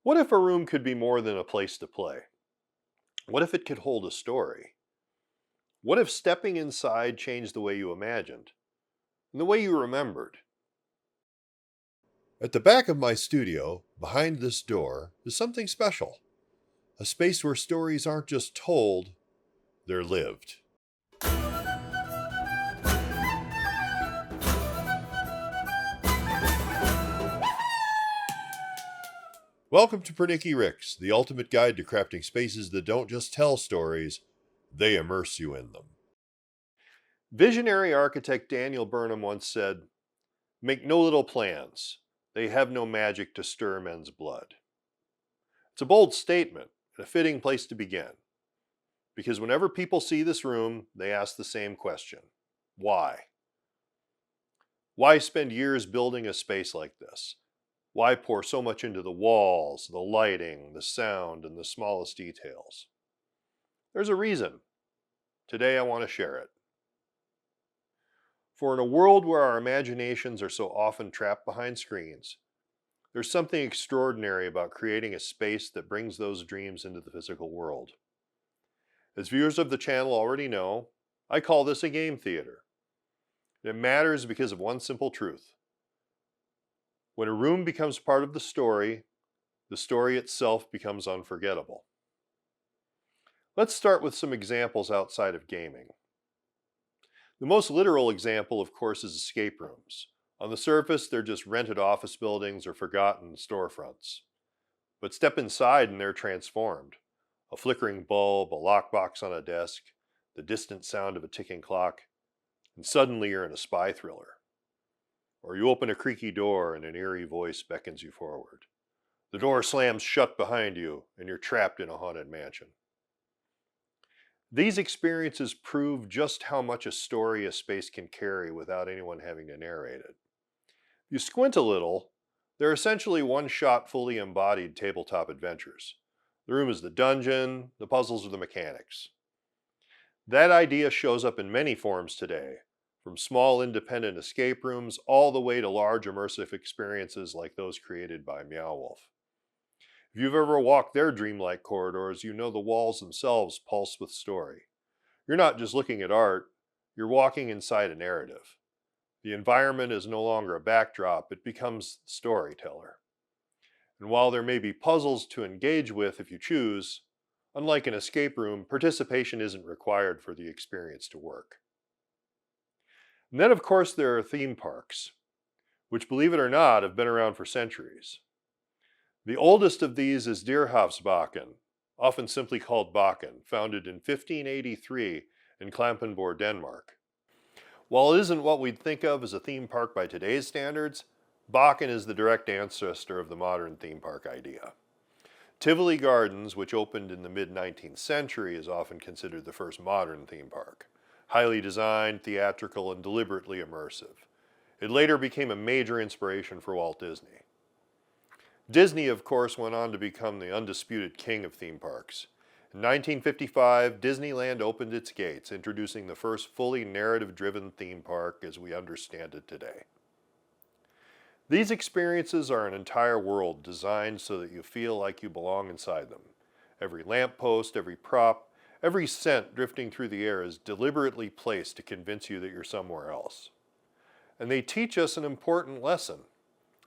What if a room could be more than a place to play? What if it could hold a story? What if stepping inside changed the way you imagined and the way you remembered? At the back of my studio, behind this door, is something special. A space where stories aren't just told, they're lived. Welcome to Pernicky Ricks, the ultimate guide to crafting spaces that don't just tell stories, they immerse you in them. Visionary architect Daniel Burnham once said, "Make no little plans. They have no magic to stir men's blood." It's a bold statement and a fitting place to begin, because whenever people see this room, they ask the same question. Why? Why spend years building a space like this? Why pour so much into the walls, the lighting, the sound, and the smallest details? There's a reason. Today I want to share it. For in a world where our imaginations are so often trapped behind screens, there's something extraordinary about creating a space that brings those dreams into the physical world. As viewers of the channel already know, I call this a game theater. And it matters because of one simple truth. When a room becomes part of the story itself becomes unforgettable. Let's start with some examples outside of gaming. The most literal example, of course, is escape rooms. On the surface, they're just rented office buildings or forgotten storefronts. But step inside and they're transformed. A flickering bulb, a lockbox on a desk, the distant sound of a ticking clock, and suddenly you're in a spy thriller. Or you open a creaky door and an eerie voice beckons you forward. The door slams shut behind you and you're trapped in a haunted mansion. These experiences prove just how much a story a space can carry without anyone having to narrate it. If you squint a little, they're essentially one-shot, fully embodied tabletop adventures. The room is the dungeon, the puzzles are the mechanics. That idea shows up in many forms today, from small independent escape rooms all the way to large immersive experiences like those created by Meow Wolf. If you've ever walked their dreamlike corridors, you know the walls themselves pulse with story. You're not just looking at art, you're walking inside a narrative. The environment is no longer a backdrop, it becomes the storyteller. And while there may be puzzles to engage with if you choose, unlike an escape room, participation isn't required for the experience to work. And then, of course, there are theme parks, which, believe it or not, have been around for centuries. The oldest of these is Deerhofsbakken, often simply called Bakken, founded in 1583 in Klampenborg, Denmark. While it isn't what we'd think of as a theme park by today's standards, Bakken is the direct ancestor of the modern theme park idea. Tivoli Gardens, which opened in the mid-19th century, is often considered the first modern theme park. Highly designed, theatrical, and deliberately immersive. It later became a major inspiration for Walt Disney. Disney, of course, went on to become the undisputed king of theme parks. In 1955, Disneyland opened its gates, introducing the first fully narrative-driven theme park as we understand it today. These experiences are an entire world designed so that you feel like you belong inside them. Every lamppost, every prop, every scent drifting through the air is deliberately placed to convince you that you're somewhere else. And they teach us an important lesson.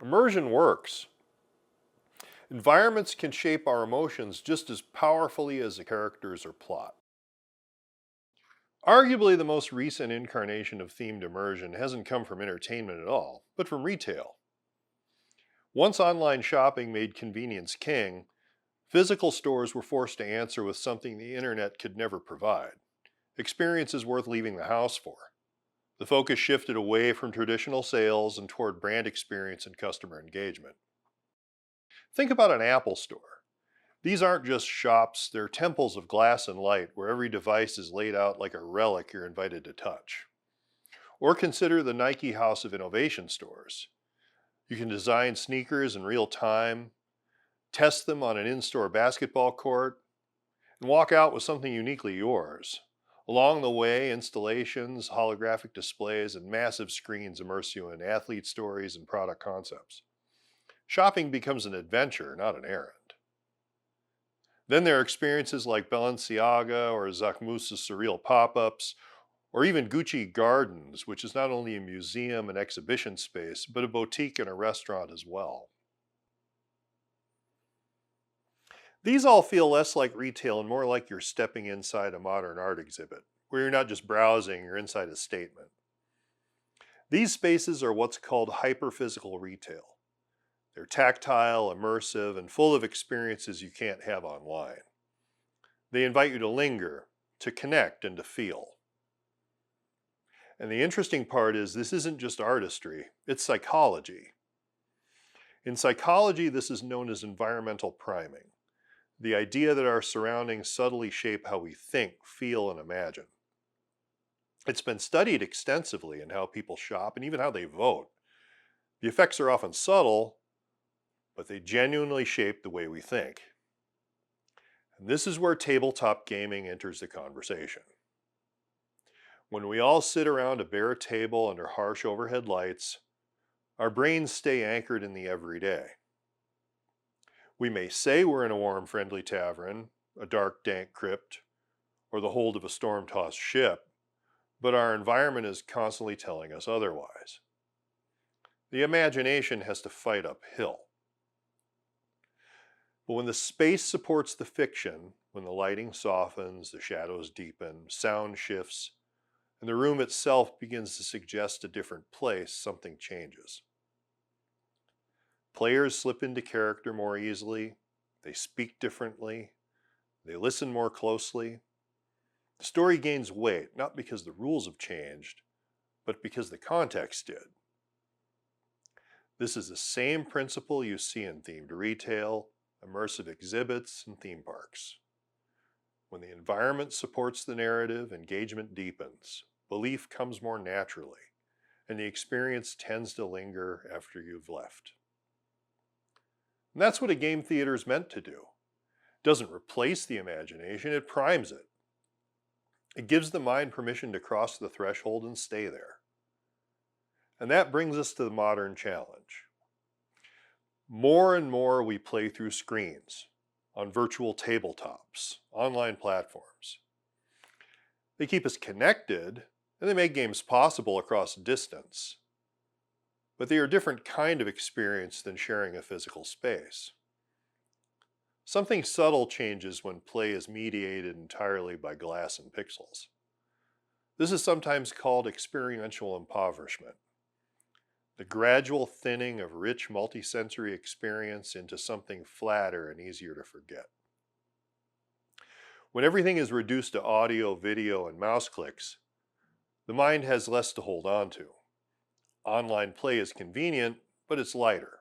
Immersion works. Environments can shape our emotions just as powerfully as the characters or plot. Arguably, the most recent incarnation of themed immersion hasn't come from entertainment at all, but from retail. Once online shopping made convenience king, physical stores were forced to answer with something the internet could never provide: experiences worth leaving the house for. The focus shifted away from traditional sales and toward brand experience and customer engagement. Think about an Apple store. These aren't just shops, they're temples of glass and light where every device is laid out like a relic you're invited to touch. Or consider the Nike House of Innovation stores. You can design sneakers in real time, test them on an in-store basketball court, and walk out with something uniquely yours. Along the way, installations, holographic displays, and massive screens immerse you in athlete stories and product concepts. Shopping becomes an adventure, not an errand. Then there are experiences like Balenciaga or Zachmusa's surreal pop-ups, or even Gucci Gardens, which is not only a museum and exhibition space, but a boutique and a restaurant as well. These all feel less like retail and more like you're stepping inside a modern art exhibit, where you're not just browsing, you're inside a statement. These spaces are what's called hyperphysical retail. They're tactile, immersive, and full of experiences you can't have online. They invite you to linger, to connect, and to feel. And the interesting part is this isn't just artistry, it's psychology. In psychology, this is known as environmental priming, the idea that our surroundings subtly shape how we think, feel, and imagine. It's been studied extensively in how people shop and even how they vote. The effects are often subtle, but they genuinely shape the way we think. And this is where tabletop gaming enters the conversation. When we all sit around a bare table under harsh overhead lights, our brains stay anchored in the everyday. We may say we're in a warm, friendly tavern, a dark, dank crypt, or the hold of a storm-tossed ship, but our environment is constantly telling us otherwise. The imagination has to fight uphill. But when the space supports the fiction, when the lighting softens, the shadows deepen, sound shifts, and the room itself begins to suggest a different place, something changes. Players slip into character more easily, they speak differently, they listen more closely. The story gains weight, not because the rules have changed, but because the context did. This is the same principle you see in themed retail, immersive exhibits, and theme parks. When the environment supports the narrative, engagement deepens, belief comes more naturally, and the experience tends to linger after you've left. And that's what a game theater is meant to do. It doesn't replace the imagination, it primes it. It gives the mind permission to cross the threshold and stay there. And that brings us to the modern challenge. More and more we play through screens, on virtual tabletops, online platforms. They keep us connected, and they make games possible across distance. But they are a different kind of experience than sharing a physical space. Something subtle changes when play is mediated entirely by glass and pixels. This is sometimes called experiential impoverishment, the gradual thinning of rich multisensory experience into something flatter and easier to forget. When everything is reduced to audio, video, and mouse clicks, the mind has less to hold on to. Online play is convenient, but it's lighter.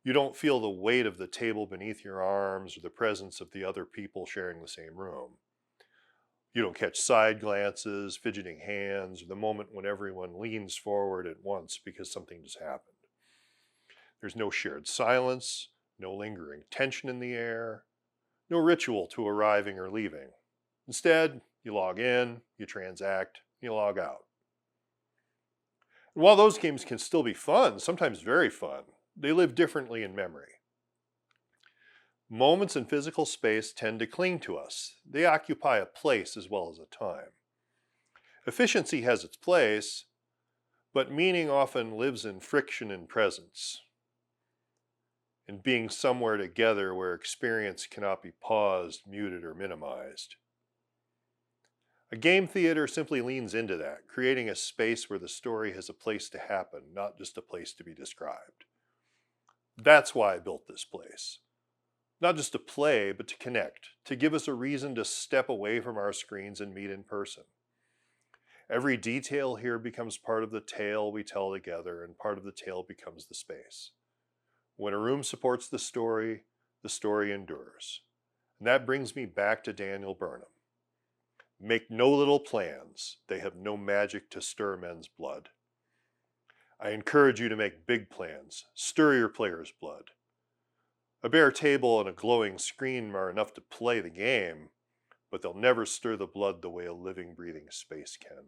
You don't feel the weight of the table beneath your arms or the presence of the other people sharing the same room. You don't catch side glances, fidgeting hands, or the moment when everyone leans forward at once because something just happened. There's no shared silence, no lingering tension in the air, no ritual to arriving or leaving. Instead, you log in, you transact, you log out. And while those games can still be fun, sometimes very fun, they live differently in memory. Moments in physical space tend to cling to us. They occupy a place as well as a time. Efficiency has its place, but meaning often lives in friction and presence, in being somewhere together where experience cannot be paused, muted, or minimized. A game theater simply leans into that, creating a space where the story has a place to happen, not just a place to be described. That's why I built this place. Not just to play, but to connect, to give us a reason to step away from our screens and meet in person. Every detail here becomes part of the tale we tell together, and part of the tale becomes the space. When a room supports the story endures. And that brings me back to Daniel Burnham. Make no little plans, they have no magic to stir men's blood. I encourage you to make big plans, stir your players' blood. A bare table and a glowing screen are enough to play the game, but they'll never stir the blood the way a living, breathing space can.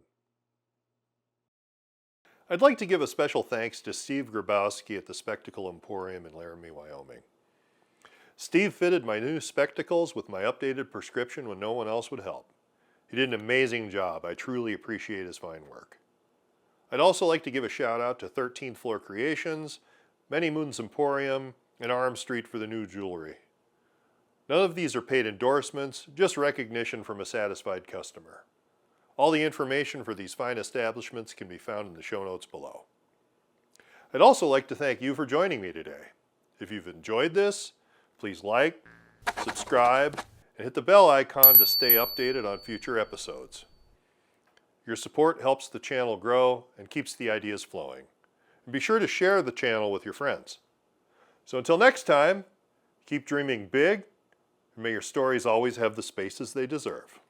I'd like to give a special thanks to Steve Grabowski at the Spectacle Emporium in Laramie, Wyoming. Steve fitted my new spectacles with my updated prescription when no one else would help. He did an amazing job. I truly appreciate his fine work. I'd also like to give a shout out to 13th Floor Creations, Many Moons Emporium, and Arm Street for the new jewelry. None of these are paid endorsements, just recognition from a satisfied customer. All the information for these fine establishments can be found in the show notes below. I'd also like to thank you for joining me today. If you've enjoyed this, please like, subscribe, and hit the bell icon to stay updated on future episodes. Your support helps the channel grow and keeps the ideas flowing. And be sure to share the channel with your friends. So until next time, keep dreaming big, and may your stories always have the spaces they deserve.